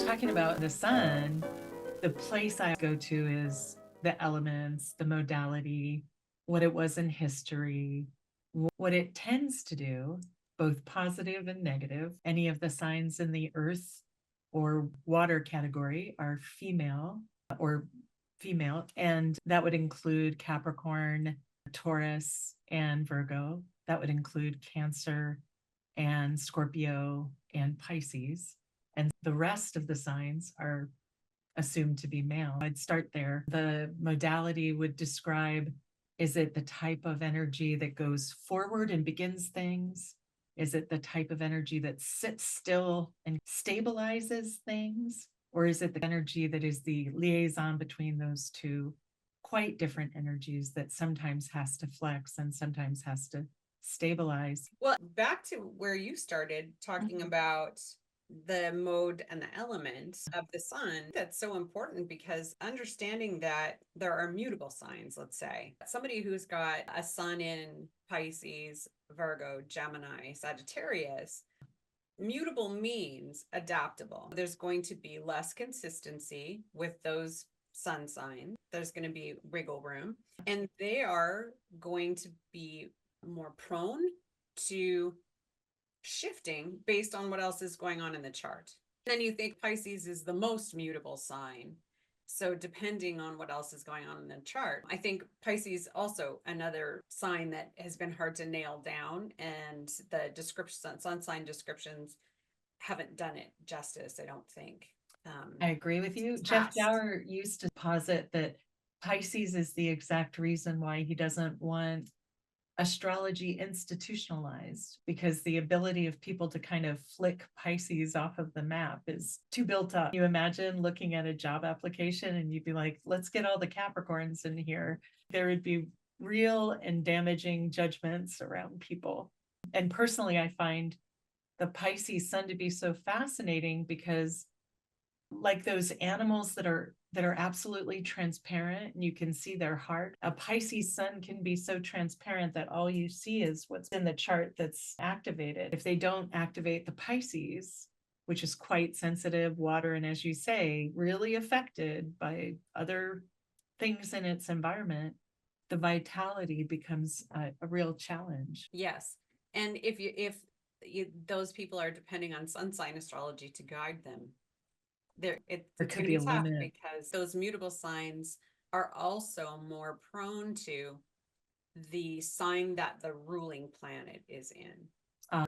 talking about the sun, the place I go to is the elements, the modality, what it was in history, what it tends to do, both positive and negative. Any of the signs in the earth or water category are female or female, and that would include Capricorn, Taurus, and Virgo. That would include Cancer and Scorpio and Pisces. And the rest of the signs are assumed to be male. I'd start there. The modality would describe, is it the type of energy that goes forward and begins things? Is it the type of energy that sits still and stabilizes things? Or is it the energy that is the liaison between those two quite different energies that sometimes has to flex and sometimes has to stabilize? Well, back to where you started talking about the mode and the element of the sun, that's so important because understanding that there are mutable signs, let's say somebody who's got a sun in Pisces, Virgo, Gemini, Sagittarius, mutable means adaptable. There's going to be less consistency with those sun signs. There's going to be wiggle room, and they are going to be more prone to shifting based on what else is going on in the chart. And then you think Pisces is the most mutable sign. So depending on what else is going on in the chart, I think Pisces also another sign that has been hard to nail down, and the description, sun sign descriptions haven't done it justice, I don't think. I agree with you. Jeff Dower used to posit that Pisces is the exact reason why he doesn't want astrology institutionalized, because the ability of people to kind of flick Pisces off of the map is too built up. You imagine looking at a job application and you'd be like, let's get all the Capricorns in here. There would be real and damaging judgments around people. And personally, I find the Pisces sun to be so fascinating because, like those animals that are absolutely transparent and you can see their heart, a Pisces sun can be so transparent that all you see is what's in the chart that's activated. If they don't activate the Pisces, which is quite sensitive, water, and as you say, really affected by other things in its environment, the vitality becomes a real challenge. Yes. And if those people are depending on sun sign astrology to guide them, it's going to be tough because those mutable signs are also more prone to the sign that the ruling planet is in.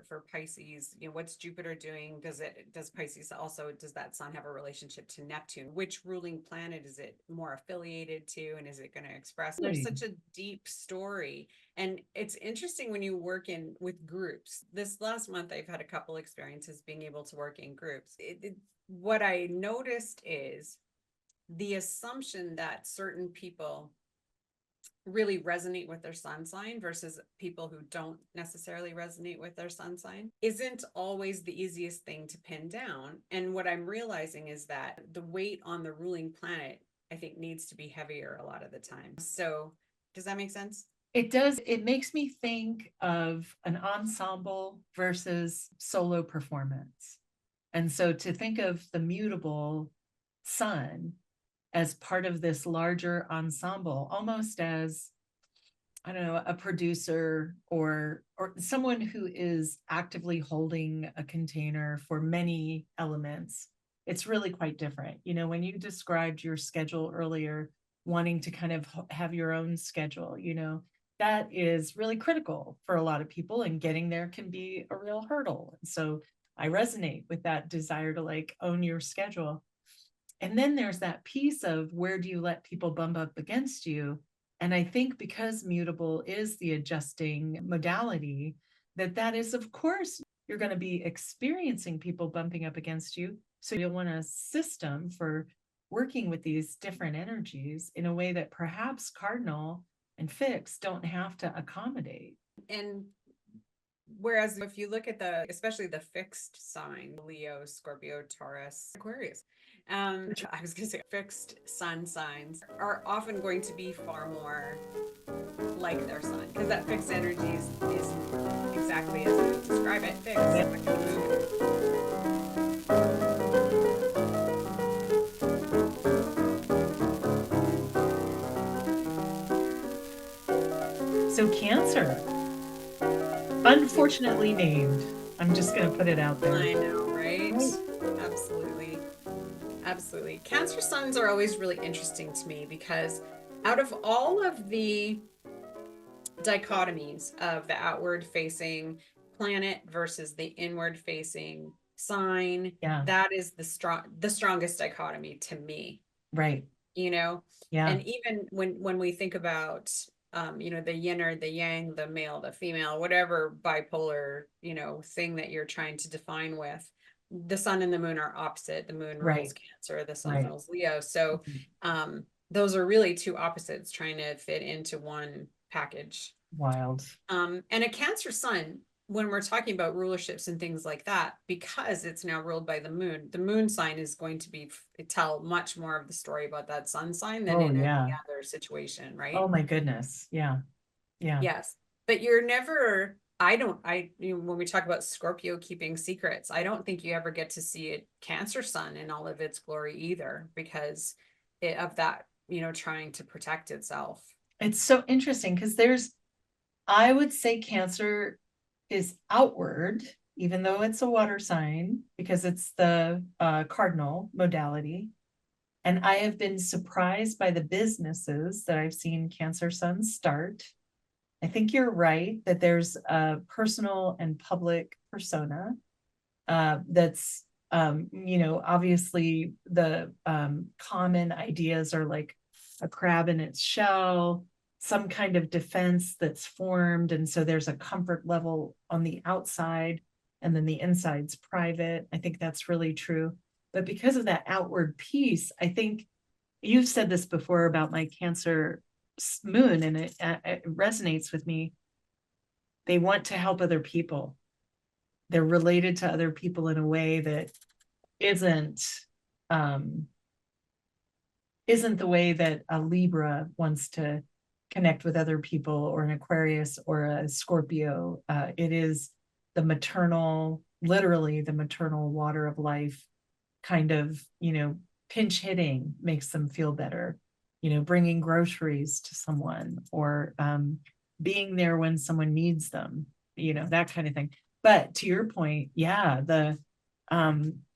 For Pisces, what's Jupiter doing? Does Pisces also, does that sun have a relationship to Neptune? Which ruling planet is it more affiliated to, and is it going to express? There's such a deep story, and it's interesting when you work with groups. This last month, I've had a couple experiences being able to work in groups. What I noticed is the assumption that certain people really resonate with their sun sign versus people who don't necessarily resonate with their sun sign isn't always the easiest thing to pin down. And what I'm realizing is that the weight on the ruling planet, I think, needs to be heavier a lot of the time. So does that make sense? It does. It makes me think of an ensemble versus solo performance. And so to think of the mutable sun as part of this larger ensemble, almost as, I don't know, a producer or someone who is actively holding a container for many elements, it's really quite different. When you described your schedule earlier, wanting to kind of have your own schedule, that is really critical for a lot of people, and getting there can be a real hurdle. And so I resonate with that desire to own your schedule. And then there's that piece of, where do you let people bump up against you? And I think because mutable is the adjusting modality, that is, of course, you're going to be experiencing people bumping up against you. So you'll want a system for working with these different energies in a way that perhaps cardinal and fixed don't have to accommodate. And whereas if you look at especially the fixed sign, Leo, Scorpio, Taurus, Aquarius, I was going to say fixed sun signs are often going to be far more like their sun, because that fixed energy is exactly as you describe it, fixed. So Cancer, unfortunately named. I'm just going to put it out there. I know, right? Absolutely. Absolutely. Cancer suns are always really interesting to me because out of all of the dichotomies of the outward facing planet versus the inward facing sign, Yeah. that is the strongest dichotomy to me. Right. You know, Yeah. and even when we think about the yin or the yang, the male, the female, whatever bipolar, thing that you're trying to define with, the sun and the moon are opposite. The moon rules Right. Cancer, the sun Right. rules Leo. So those are really two opposites trying to fit into one package. Wild. And a Cancer sun, when we're talking about rulerships and things like that, because it's now ruled by the moon sign is going to tell much more of the story about that sun sign than in any other situation, right? Oh my goodness. Yeah. Yeah. Yes. But you're never, when we talk about Scorpio keeping secrets, I don't think you ever get to see a Cancer sun in all of its glory either, because of that, trying to protect itself. It's so interesting because I would say Cancer is outward, even though it's a water sign, because it's the cardinal modality. And I have been surprised by the businesses that I've seen Cancer suns start. I think you're right that there's a personal and public persona that's, obviously the common ideas are like a crab in its shell, some kind of defense that's formed. And so there's a comfort level on the outside, and then the inside's private. I think that's really true. But because of that outward piece, I think you've said this before about my Cancer moon, and it resonates with me. They want to help other people. They're related to other people in a way that isn't um, isn't the way that a Libra wants to connect with other people, or an Aquarius or a Scorpio. It is the maternal, literally the maternal water of life, kind of, pinch hitting makes them feel better, bringing groceries to someone, or being there when someone needs them, that kind of thing. But to your point, yeah, the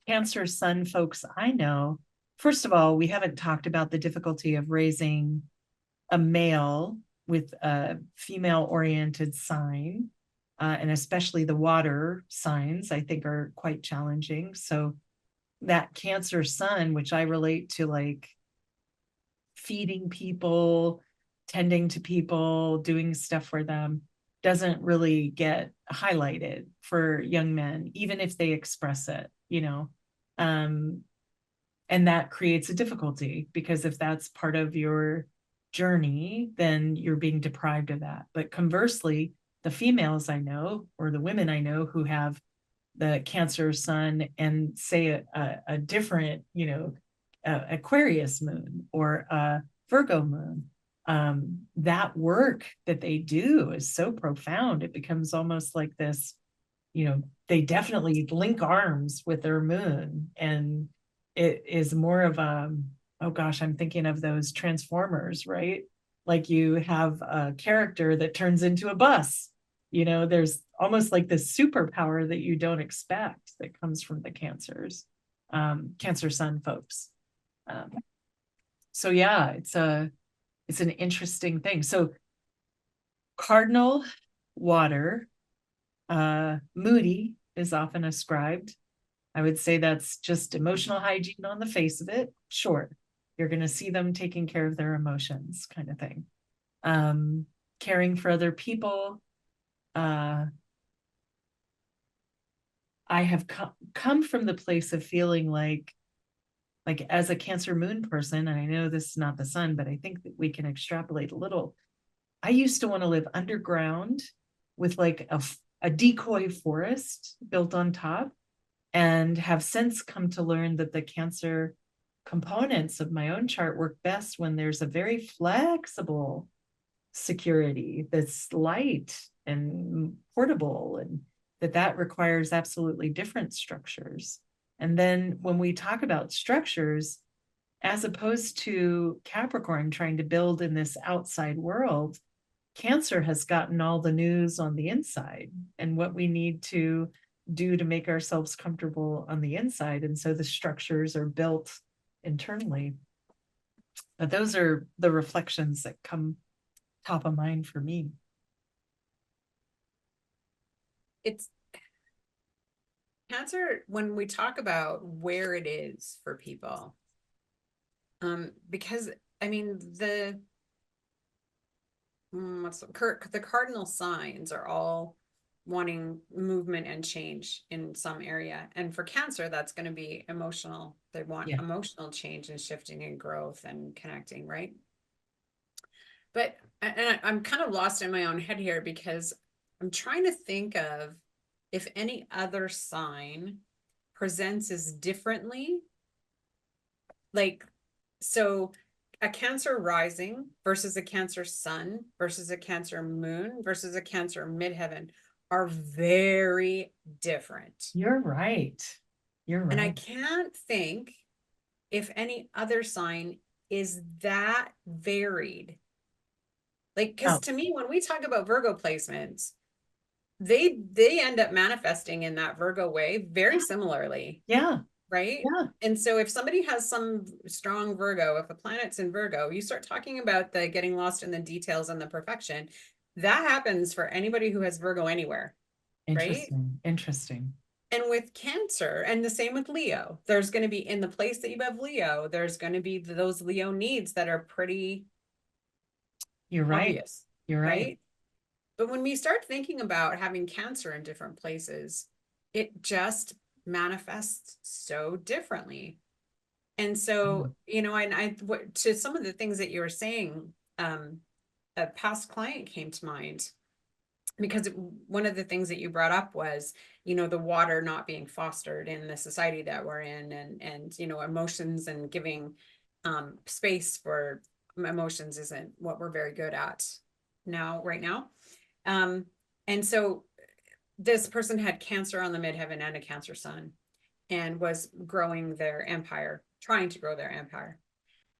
Cancer sun folks I know, first of all, we haven't talked about the difficulty of raising a male with a female oriented sign, and especially the water signs, I think, are quite challenging. So that Cancer sun, which I relate to like feeding people, tending to people, doing stuff for them, doesn't really get highlighted for young men, even if they express it, Um, and that creates a difficulty, because if that's part of your journey, then you're being deprived of that. But conversely, the females I know, or the women I know who have the Cancer sun and say a different, Aquarius moon or a Virgo moon, that work that they do is so profound. It becomes almost like this, they definitely link arms with their moon, and it is more of a, oh gosh, I'm thinking of those Transformers, right? Like you have a character that turns into a bus. There's almost like this superpower that you don't expect that comes from the Cancer sun folks. So yeah, it's an interesting thing. So cardinal water, moody is often ascribed. I would say that's just emotional hygiene on the face of it. Sure, you're going to see them taking care of their emotions, kind of thing. Caring for other people. I have come from the place of feeling like as a Cancer moon person, and I know this is not the sun, but I think that we can extrapolate a little. I used to want to live underground with like a decoy forest built on top, and have since come to learn that the Cancer components of my own chart work best when there's a very flexible security that's light and portable, and that requires absolutely different structures. And then when we talk about structures, as opposed to Capricorn trying to build in this outside world, Cancer has gotten all the news on the inside and what we need to do to make ourselves comfortable on the inside. And so the structures are built internally. But those are the reflections that come top of mind for me. It's Cancer, when we talk about where it is for people, because I mean the cardinal signs are all wanting movement and change in some area, and for Cancer, that's going to be emotional. They want emotional change and shifting and growth and connecting, right? But I'm kind of lost in my own head here because I'm trying to think of if any other sign presents as differently. Like, so a Cancer rising versus a Cancer sun versus a Cancer moon versus a Cancer midheaven are very different. You're right. You're right. And I can't think if any other sign is that varied. Like, because to me, when we talk about Virgo placements, they end up manifesting in that Virgo way very similarly. Yeah. Right. Yeah. And so if somebody has some strong Virgo, if a planet's in Virgo, you start talking about the getting lost in the details and the perfection. That happens for anybody who has Virgo anywhere. Interesting. Right? Interesting. And with Cancer, and the same with Leo, there's going to be in the place that you have Leo, there's going to be those Leo needs that are pretty You're right. Obvious. You're right. But when we start thinking about having Cancer in different places, it just manifests so differently. And so, you know, to some of the things that you were saying, a past client came to mind because one of the things that you brought up was, you know, the water not being fostered in the society that we're in, and you know, emotions and giving space for emotions isn't what we're very good at right now. And so this person had Cancer on the midheaven and a Cancer sun and was growing their empire, trying to grow their empire.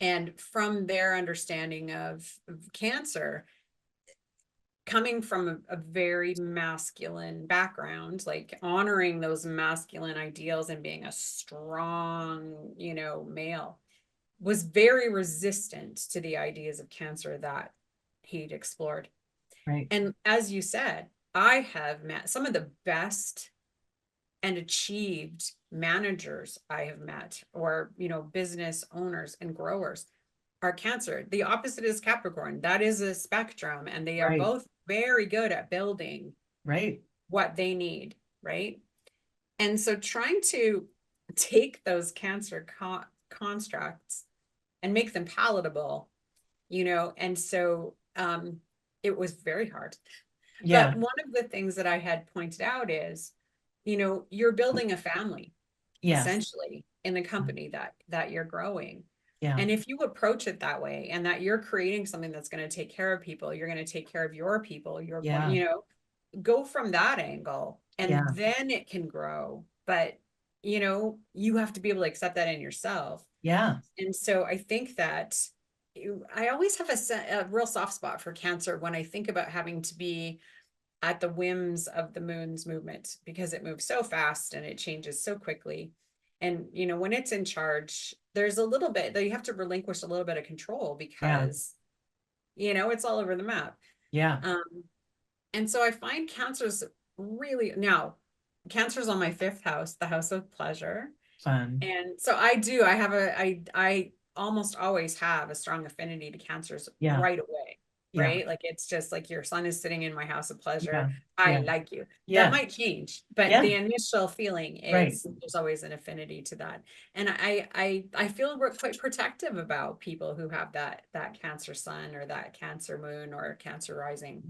And from their understanding of Cancer, coming from a very masculine background, like honoring those masculine ideals and being a strong, you know, male, was very resistant to the ideas of Cancer that he'd explored. Right. And as you said, I have met some of the best and achieved managers I have met, or, you know, business owners and growers are Cancer. The opposite is Capricorn. That is a spectrum, and they are both very good at building what they need, right? And so trying to take those Cancer constructs and make them palatable, you know, and so it was very hard. Yeah. But one of the things that I had pointed out is, you know, you're building a family, essentially, in the company that you're growing. Yeah. And if you approach it that way, and that you're creating something that's going to take care of people, you're going to take care of your people, you're going, you know, go from that angle, and then it can grow. But, you know, you have to be able to accept that in yourself. Yeah. And so I think that I always have a real soft spot for Cancer when I think about having to be at the whims of the moon's movement, because it moves so fast and it changes so quickly. And, you know, when it's in charge, there's a little bit that you have to relinquish a little bit of control because, you know, it's all over the map. Yeah. And so I find Cancer's really, now Cancer's on my 5th house, the house of pleasure. Fun. And so I almost always have a strong affinity to Cancers right away. Right? Like, it's just like, your sun is sitting in my house of pleasure. I like you. That might change, but the initial feeling is there's always an affinity to that. And I feel quite protective about people who have that Cancer sun or that Cancer moon or Cancer rising,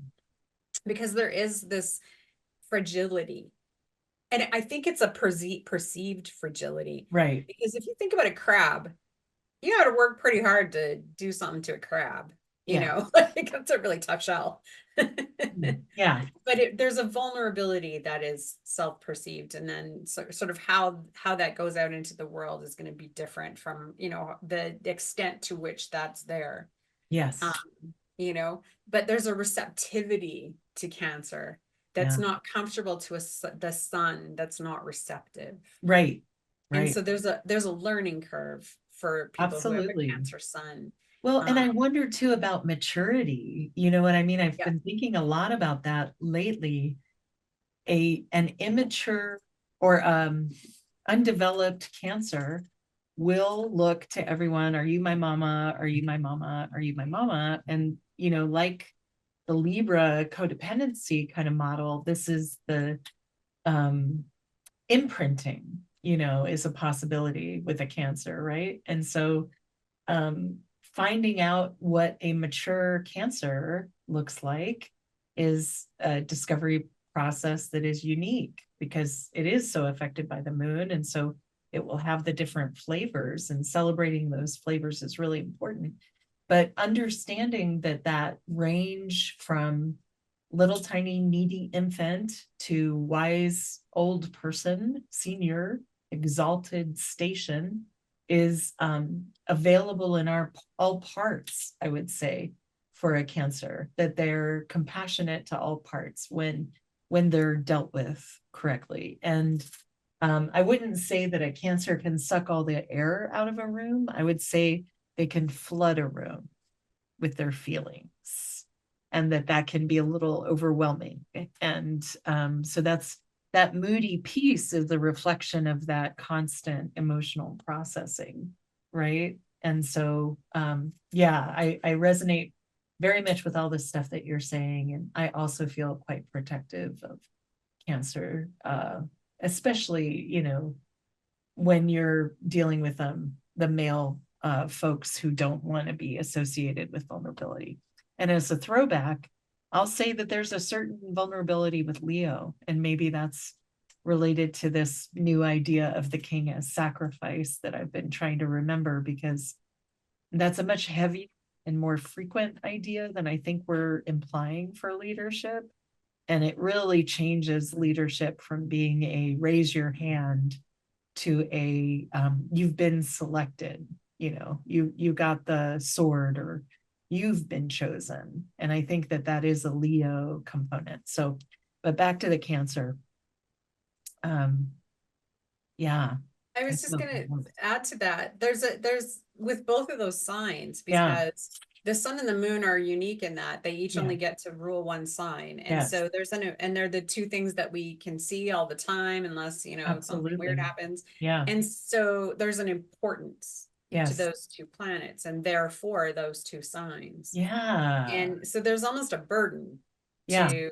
because there is this fragility. And I think it's a perceived fragility. Right. Because if you think about a crab, you got to work pretty hard to do something to a crab. You know, like, it's a really tough shell. Yeah. But there's a vulnerability that is self-perceived. And then sort of how that goes out into the world is going to be different from, you know, the extent to which that's there. Yes. but there's a receptivity to Cancer that's Yeah. not comfortable to the sun that's not receptive. Right. And Right. so there's a learning curve for people who have a Absolutely. Cancer sun. Well, and I Um, wonder too about maturity. You know what I mean? I've yeah, been thinking a lot about that lately. An immature or undeveloped Cancer will look to everyone, are you my mama? Are you my mama? Are you my mama? And like the Libra codependency kind of model, this is the um imprinting, is a possibility with a Cancer, right? And so um, finding out what a mature Cancer looks like is a discovery process that is unique because it is so affected by the moon. And so it will have the different flavors, and celebrating those flavors is really important. But understanding that range from little tiny needy infant to wise old person, senior, exalted station is available in all parts, I would say, for a Cancer, that they're compassionate to all parts when they're dealt with correctly. And I wouldn't say that a Cancer can suck all the air out of a room. I would say they can flood a room with their feelings, and that can be a little overwhelming. And so that moody piece is a reflection of that constant emotional processing, right? And so yeah, I resonate very much with all the stuff that you're saying, and I also feel quite protective of Cancer, especially when you're dealing with the male folks who don't want to be associated with vulnerability. And as a throwback, I'll say that there's a certain vulnerability with Leo, and maybe that's related to this new idea of the king as sacrifice that I've been trying to remember, because that's a much heavier and more frequent idea than I think we're implying for leadership. And it really changes leadership from being a raise your hand to a you've been selected, you got the sword, or you've been chosen. And I think that is a Leo component. So, but back to the Cancer. um yeah, I I was just feel going to that. add to that. There's with both of those signs, Yeah. because the sun and the moon are unique in that they each Yeah. only get to rule one sign. And Yes. so and they're the two things that we can see all the time, unless, something weird Absolutely. happens. Yeah. And so there's an importance to Yes. those two planets, and therefore those two signs. Yeah. And so there's almost a burden Yeah. to,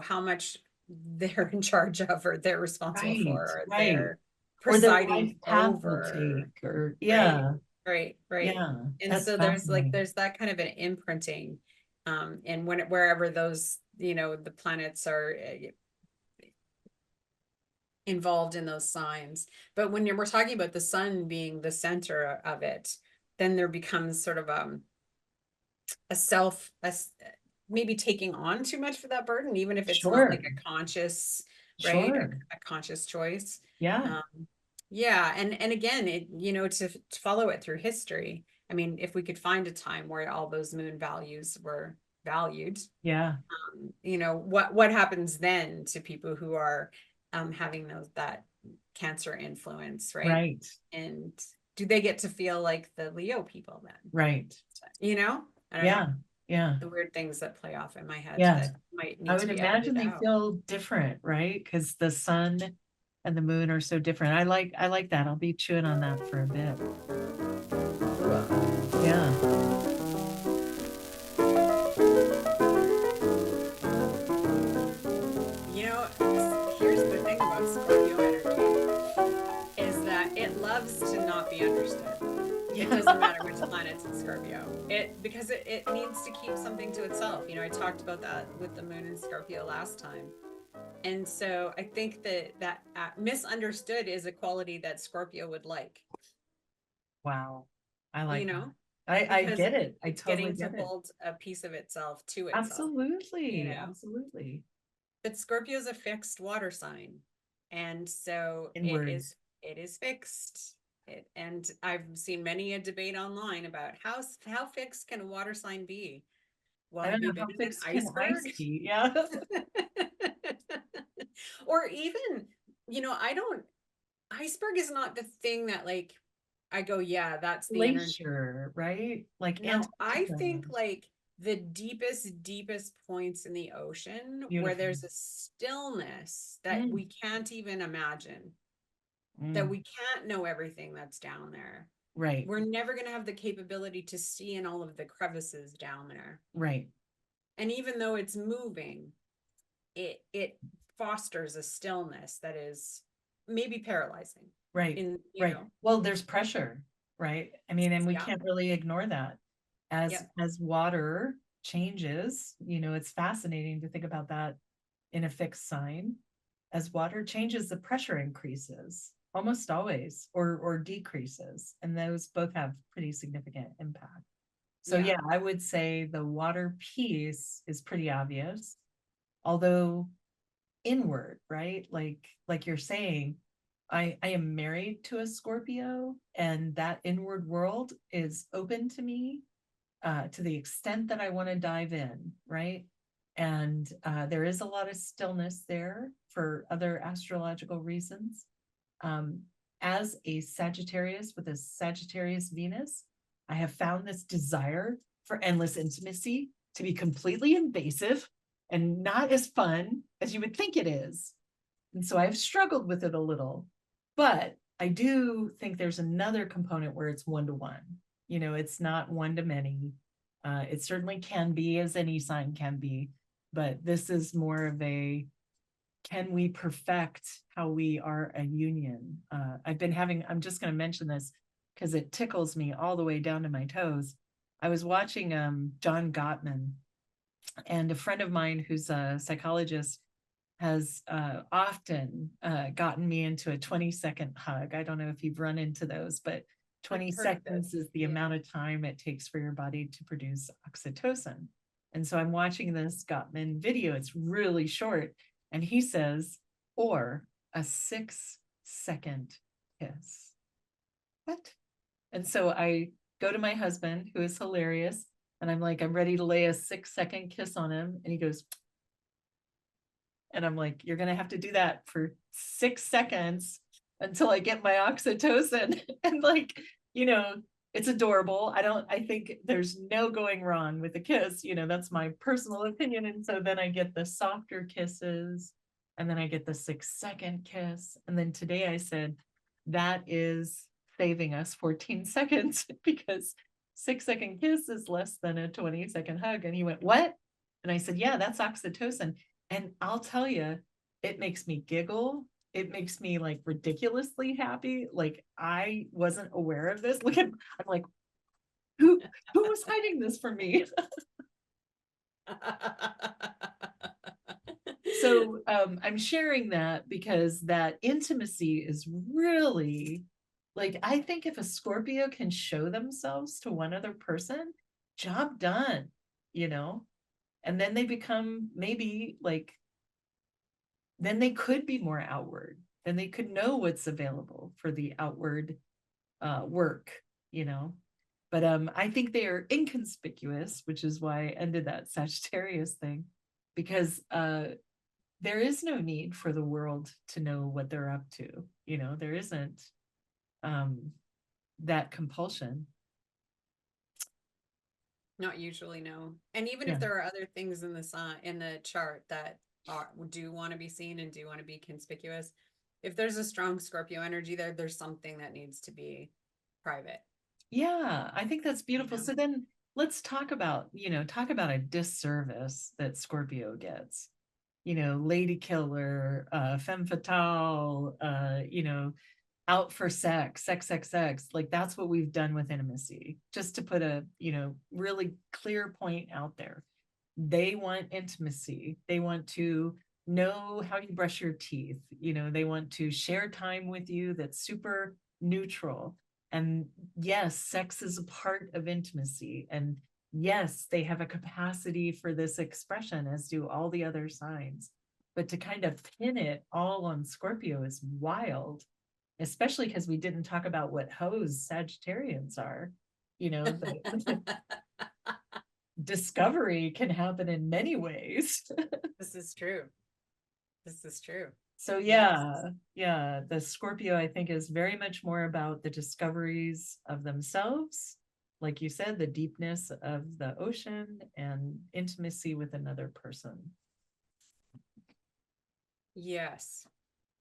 how much they're in charge of, or they're responsible for, Right. or Right. they're Or their life presiding path will over. take, or Right, yeah. right. Yeah. And That's so there's fascinating. that kind of an imprinting, and wherever those, the planets are involved in those signs. But when we're talking about the sun being the center of it, then there becomes sort of a self a, maybe taking on too much for that burden, even if it's not Sure. like a conscious, right, Sure. a conscious choice. Yeah. um yeah, and again, it, to follow it through history. I mean, if we could find a time where all those moon values were valued, Yeah. what happens then to people who are having that Cancer influence, right? Right. And do they get to feel like the Leo people then? Right. I don't know, Yeah. Yeah. the weird things that play off in my head Yeah. that might I need to would be imagine edited they out. feel different, right? Because the sun and the moon are so different. I like that. I'll be chewing on that for a bit. Yeah. Here's the thing about Scorpio energy, is that it loves to not be understood. It doesn't matter which planet's in Scorpio. Because it needs to keep something to itself. I talked about that with the moon in Scorpio last time. And so I think that misunderstood is a quality that Scorpio would like, Wow. I you like that. know, I because get it. I it's totally getting to get it. hold a piece of itself to itself, you Absolutely. know. Absolutely. But Scorpio is a fixed water sign. And so Inward. it is fixed. And I've seen many a debate online about how fixed can a water sign be? Well, I have don't you know been how in an fixed can iceberg? ice be. Yeah. Or even, I don't, iceberg is not the thing that like I go, yeah, that's the energy. Glacier, right? Like No, I Antarctica. think like the deepest points in the ocean where Beautiful. there's a stillness that Mm, we can't even imagine, that mm, we can't know everything that's down there. right, We're never going to have the capability to see in all of the crevices down there. right, And even though it's moving, it fosters a stillness that is maybe paralyzing right, in, right. Well, there's pressure, right? I mean, and we yeah, can't really ignore that. yep, As water changes, it's fascinating to think about that in a fixed sign. As water changes, the pressure increases almost always or decreases. And those both have pretty significant impact. So yeah, yeah, I would say the water piece is pretty obvious, although inward, right? Like you're saying, I am married to a Scorpio, and that inward world is open to me to the extent that I want to dive in, right? And there is a lot of stillness there for other astrological reasons. Um, as a Sagittarius with a Sagittarius Venus, I have found this desire for endless intimacy to be completely invasive and not as fun as you would think it is. And so I've struggled with it a little, but I do think there's another component where it's one to one. It's not one to many. It certainly can be, as any sign can be, but this is more of a can we perfect how we are a union? I'm just going to mention this because it tickles me all the way down to my toes. I was watching John Gottman, and a friend of mine who's a psychologist has often gotten me into a 20-second hug. I don't know if you've run into those, but I've 20 heard of it. seconds is the Yeah. amount of time it takes for your body to produce oxytocin. And so I'm watching this Gottman video. It's really short. And he says, or a 6-second kiss. What? And so I go to my husband, who is hilarious, and I'm like, I'm ready to lay a 6-second kiss on him. And he goes, and I'm like, you're going to have to do that for 6 seconds until I get my oxytocin. And like, you know, it's adorable. I think there's no going wrong with a kiss. That's my personal opinion. And so then I get the softer kisses, and then I get the 6-second kiss. And then today I said, that is saving us 14 seconds because 6-second kiss is less than a 20-second hug. And he went, what? And I said, yeah, that's oxytocin. And I'll tell you, it makes me giggle. It makes me like ridiculously happy. Like I wasn't aware of this. I'm like, who was hiding this from me? So I'm sharing that because that intimacy is really like, I think if a Scorpio can show themselves to one other person, job done, you know? And then they become maybe like then they could be more outward. Then they could know what's available for the outward work, you know. But I think they are inconspicuous, which is why I ended that Sagittarius thing, because there is no need for the world to know what they're up to. There isn't um, that compulsion. Not usually, no. And even if Yeah. there are other things in the sign in the chart that do want to be seen and do want to be conspicuous, if there's a strong Scorpio energy there, there's something that needs to be private. Yeah, I think that's beautiful. Yeah. So then let's talk about a disservice that Scorpio gets. Lady killer, femme fatale, out for sex, like that's what we've done with intimacy. Just to put a, really clear point out there. They want intimacy. They want to know how you brush your teeth. They want to share time with you that's super neutral. And yes, sex is a part of intimacy. And yes, they have a capacity for this expression, as do all the other signs. But to kind of pin it all on Scorpio is wild, especially because we didn't talk about what hoes Sagittarians are. The discovery can happen in many ways. This is true. This is true. So Yes. yeah, the Scorpio I think is very much more about the discoveries of themselves, like you said, the deepness of the ocean and intimacy with another person. Yes,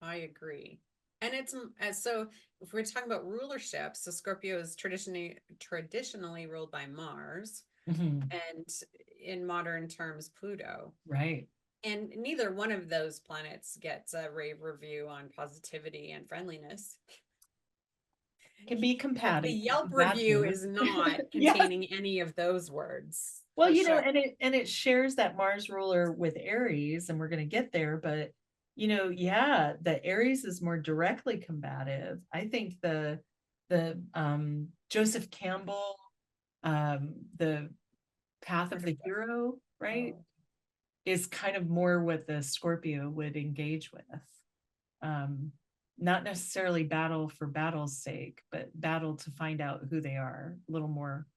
I agree. And it's so if we're talking about rulership, so Scorpio is traditionally ruled by Mars, Mhm. and in modern terms, Pluto. Right. And neither one of those planets gets a rave review on positivity and friendliness. Can be The compatible, Yelp review combative. is not Yeah. containing any of those words Well, for you know, sure. and it shares that Mars ruler with Aries, and we're going to get there, but you know, yeah, the Aries is more directly combative. I think the Joseph Campbell, the Path of the Hero, right, Oh, is kind of more what the Scorpio would engage with. Um, Not necessarily battle for battle's sake, but battle to find out who they are, a little more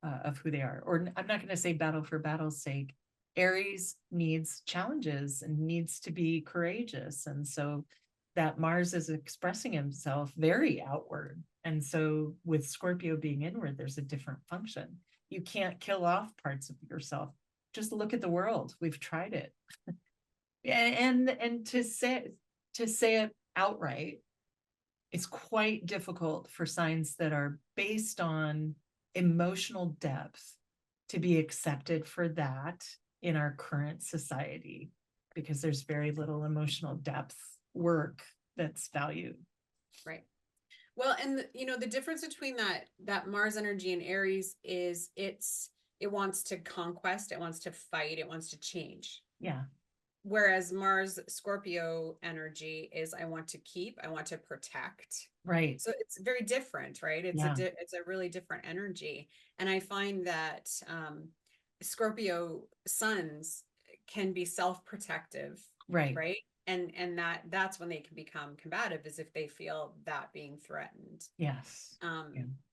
of who they are. Or I'm not going to say battle for battle's sake. Aries needs challenges and needs to be courageous. And so that Mars is expressing himself very outward. And so with Scorpio being inward, there's a different function. You can't kill off parts of yourself. Just look at the world. We've tried it. And to say it outright, it's quite difficult for signs that are based on emotional depth to be accepted for that in our current society, because there's very little emotional depth work that's valued. right. Well, and the difference between that Mars energy and Aries is it wants to conquest, it wants to fight, it wants to change. Yeah. Whereas Mars Scorpio energy is I want to keep, I want to protect. Right. So it's very different, right? Yeah. It's a really different energy. And I find that Scorpio suns can be self-protective, Right. right? And that's when they can become combative, is if they feel that being threatened. Yes. Yeah.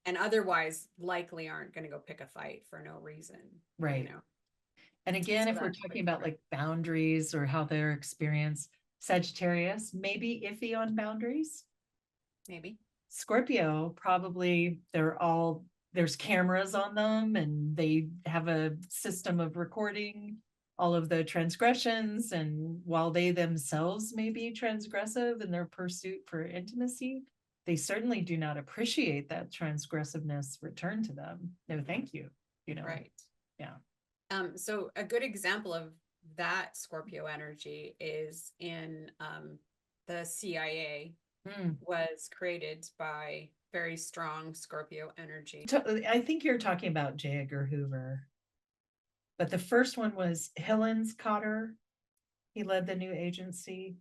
And otherwise likely aren't going to go pick a fight for no reason, Right. know. And again, So if we're that's talking about like boundaries or how they're experienced, Sagittarius maybe iffy on boundaries. maybe. Scorpio, probably there's cameras on them and they have a system of recording all of the transgressions. And while they themselves may be transgressive in their pursuit for intimacy, they certainly do not appreciate that transgressiveness returned to them. No, thank you. Right. Yeah. So a good example of that Scorpio energy is in the CIA was created by very strong Scorpio energy. I think you're talking about J. Edgar Hoover, but the first one was Hillens Cotter. He led the new agency.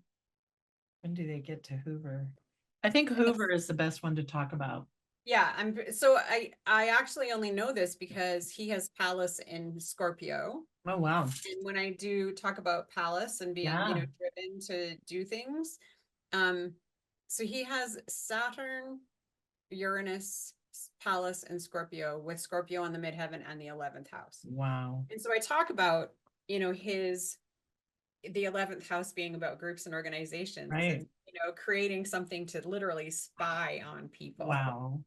When do they get to Hoover? I think Hoover is the best one to talk about. Yeah, I actually only know this because he has Pallas in Scorpio. Oh wow. And when I do talk about Pallas and being, Yeah. driven to do things, so he has Saturn, Uranus, Pallas, and Scorpio, with Scorpio on the midheaven and the 11th house. Wow. And so I talk about, the 11th house being about groups and organizations, Right. and, creating something to literally spy on people Wow.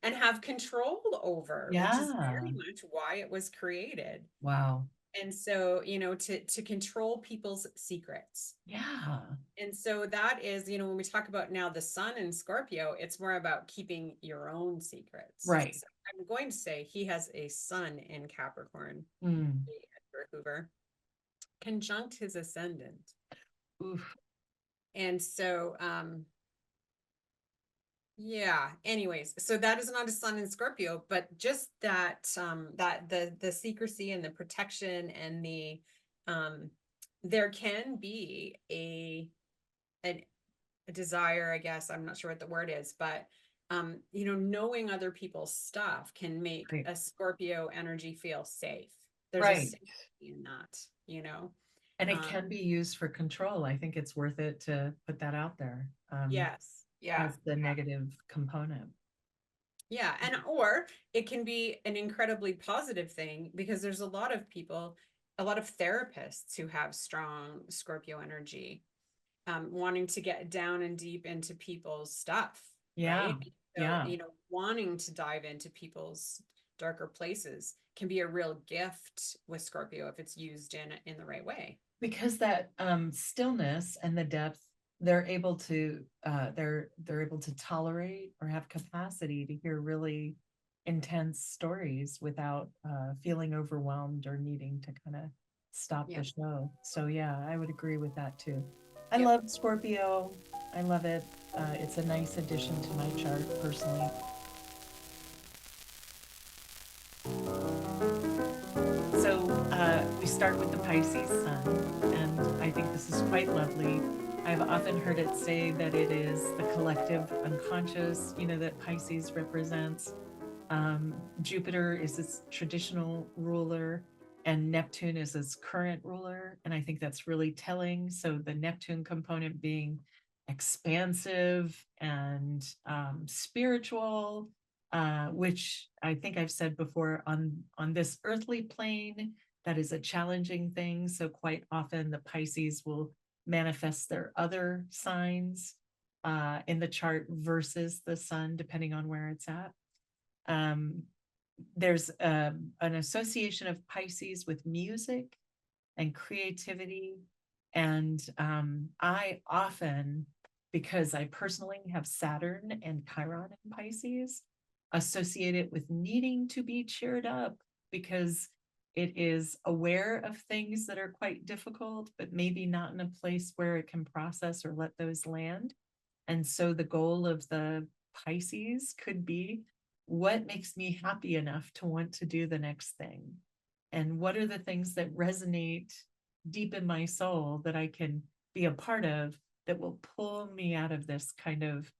and have control over, which is Yeah. very much why it was created. Wow. And so, to control people's secrets. Yeah. And so that is, when we talk about now the sun in Scorpio, it's more about keeping your own secrets. Right. So I'm going to say he has a sun in Capricorn, Edgar Hoover, conjunct his ascendant. Oof. And so, yeah, anyways, so that is not a sun in Scorpio, but just that, that the secrecy and the protection and the, there can be a desire, I guess, I'm not sure what the word is, but knowing other people's stuff can make Right. a Scorpio energy feel safe. There's a Right. safety in that, And it can be used for control. I think it's worth it to put that out there. Yes. Yeah. As the negative component. Yeah. And or it can be an incredibly positive thing because there's a lot of people, a lot of therapists who have strong Scorpio energy, wanting to get down and deep into people's stuff, Yeah. right? So, Yeah. wanting to dive into people's darker places can be a real gift with Scorpio if it's used in the right way. Because that stillness and the depth, they're able to tolerate or have capacity to hear really intense stories without feeling overwhelmed or needing to kind of stop the Yep. show. So yeah, I would agree with that too. I Yep. love Scorpio. I love it. It's a nice addition to my chart personally. So we start with the Pisces sun, and I think this is quite lovely. I've often heard it say that it is the collective unconscious, that Pisces represents. Jupiter is its traditional ruler, and Neptune is its current ruler. And I think that's really telling. So the Neptune component being expansive and spiritual, which I think I've said before, on this earthly plane, that is a challenging thing. So quite often the Pisces will manifest their other signs in the chart versus the sun, depending on where it's at. Um, there's an association of Pisces with music and creativity. And I often, because I personally have Saturn and Chiron in Pisces, associate it with needing to be cheered up because it is aware of things that are quite difficult, but maybe not in a place where it can process or let those land. And so the goal of the Pisces could be, what makes me happy enough to want to do the next thing? And what are the things that resonate deep in my soul that I can be a part of that will pull me out of this kind of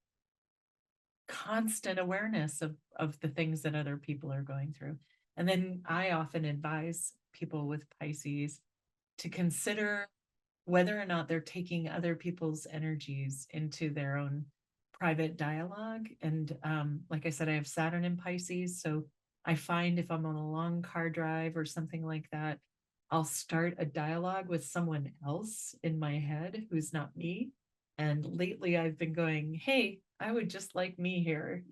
constant awareness of the things that other people are going through? And then I often advise people with Pisces to consider whether or not they're taking other people's energies into their own private dialogue. And like I said, I have Saturn in Pisces. So I find if I'm on a long car drive or something like that, I'll start a dialogue with someone else in my head who's not me. And lately I've been going, hey, I would just like me here.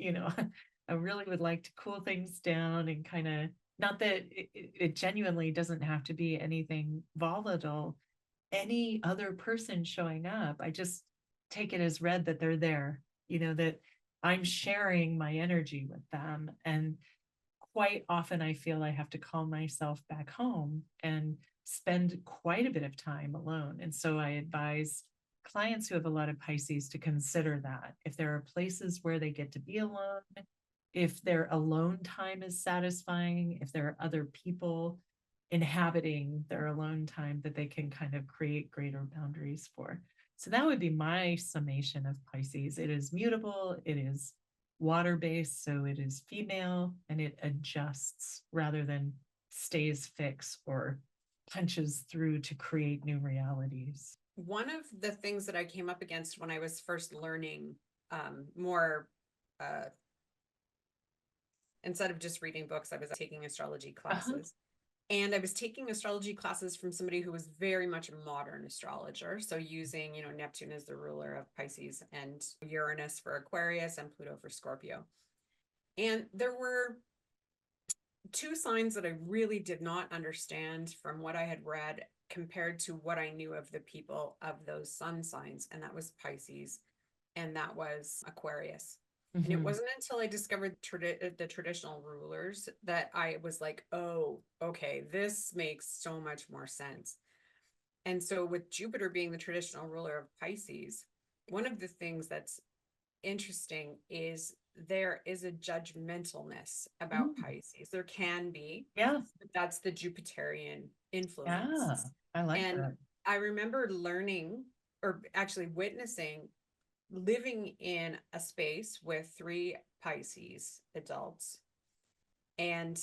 I really would like to cool things down and kind of, not that it genuinely doesn't have to be anything volatile, any other person showing up, I just take it as read that they're there, that I'm sharing my energy with them. And quite often I feel I have to call myself back home and spend quite a bit of time alone. And so I advise clients who have a lot of Pisces to consider that. If there are places where they get to be alone, if their alone time is satisfying, if there are other people inhabiting their alone time that they can kind of create greater boundaries for. So that would be my summation of Pisces. It is mutable, it is water based, so it is female, and it adjusts rather than stays fixed or punches through to create new realities. One of the things that I came up against when I was first learning more, instead of just reading books, I was taking astrology classes. And I was taking astrology classes from somebody who was very much a modern astrologer. So using, Neptune as the ruler of Pisces and Uranus for Aquarius and Pluto for Scorpio. And there were two signs that I really did not understand from what I had read compared to what I knew of the people of those sun signs. And that was Pisces and that was Aquarius. And it wasn't until I discovered the traditional rulers that I was like, oh, okay, this makes so much more sense. And so, with Jupiter being the traditional ruler of Pisces, one of the things that's interesting is there is a judgmentalness about Mm. Pisces. There can be, Yeah. but that's the Jupiterian Yeah. influence. I like And that. I remember learning or actually witnessing living in a space with three Pisces adults. And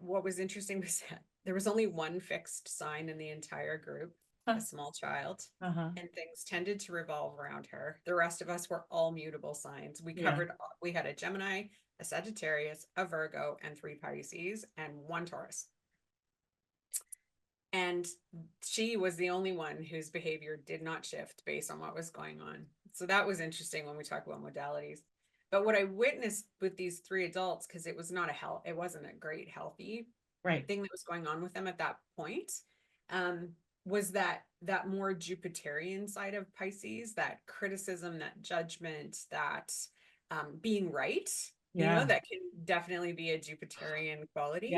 what was interesting was that there was only one fixed sign in the entire group, Huh. a small child, Uh-huh. and things tended to revolve around her. The rest of us were all mutable signs. Yeah. We had a Gemini, a Sagittarius, a Virgo, and 3 Pisces, and 1 Taurus. And she was the only one whose behavior did not shift based on what was going on. So that was interesting when we talk about modalities. But what I witnessed with these 3 adults, because it was not it wasn't a great healthy thing that was going on with them at that point, was that more Jupiterian side of Pisces, that criticism, that judgment, that being right, that can definitely be a Jupiterian quality.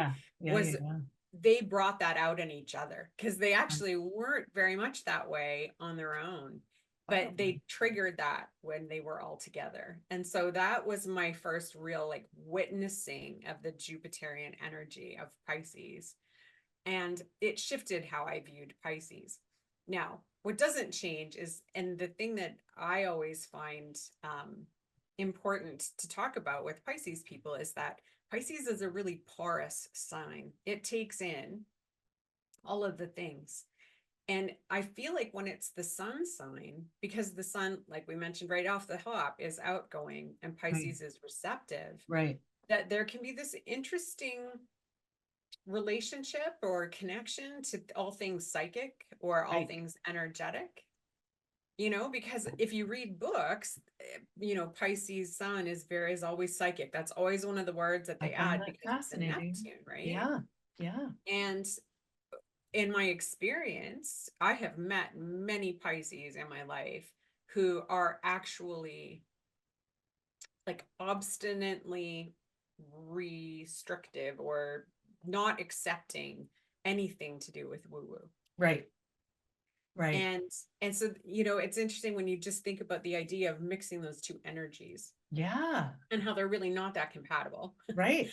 They brought that out in each other, because they actually weren't very much that way on their own, but they triggered that when they were all together. And so that was my first real like witnessing of the Jupiterian energy of Pisces. And it shifted how I viewed Pisces. Now, what doesn't change is, and the thing that I always find important to talk about with Pisces people, is that Pisces is a really porous sign. It takes in all of the things. And I feel like when it's the sun sign, because the sun, like we mentioned right off the hop, is outgoing and Pisces is receptive, that there can be this interesting relationship or connection to all things psychic or all things energetic. Because if you read books, Pisces sun is always psychic. That's always one of the words that they add, because it's a Neptune, right? Yeah. And in my experience, I have met many Pisces in my life who are actually like obstinately restrictive or not accepting anything to do with woo-woo. And so, it's interesting when you just think about the idea of mixing those 2 energies. And how they're really not that compatible. And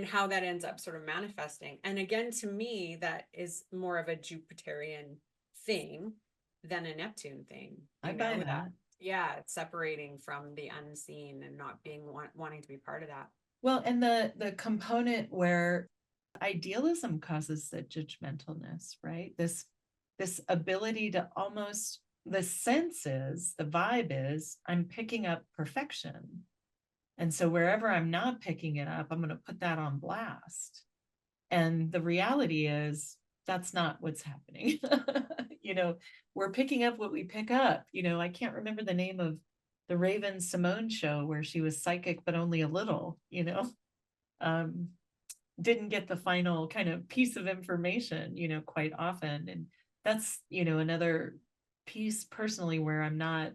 how that ends up sort of manifesting. And again, to me, that is more of a Jupiterian thing than a Neptune thing. I buy that. Yeah, it's separating from the unseen and not being wanting to be part of that. Well, and the component where idealism causes the judgmentalness, right? This ability to almost, the vibe is I'm picking up perfection. And so wherever I'm not picking it up, I'm going to put that on blast. And the reality is that's not what's happening. We're picking up what we pick up. I can't remember the name of the Raven Simone show where she was psychic, but only a little, didn't get the final kind of piece of information, quite often. And that's, another piece personally where I'm not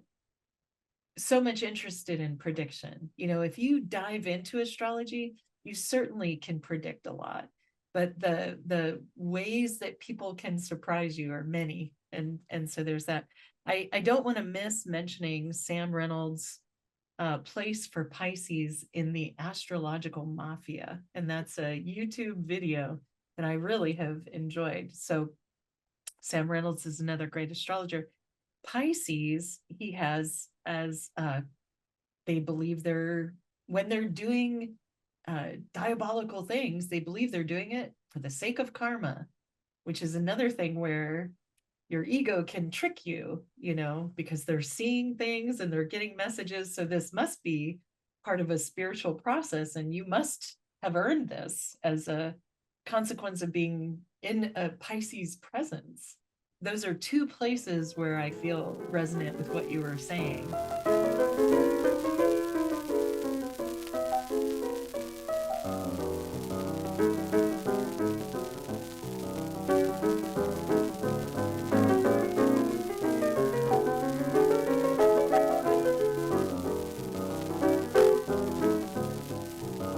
so much interested in prediction. If you dive into astrology, you certainly can predict a lot, but the ways that people can surprise you are many. And so there's that. I don't want to miss mentioning Sam Reynolds' place for Pisces in the astrological mafia. And that's a YouTube video that I really have enjoyed. So Sam Reynolds is another great astrologer. Pisces, he has as they believe when they're doing diabolical things, they believe they're doing it for the sake of karma, which is another thing where your ego can trick you, because they're seeing things and they're getting messages. So this must be part of a spiritual process, and you must have earned this as a consequence of being in a Pisces presence. Those are 2 places where I feel resonant with what you were saying.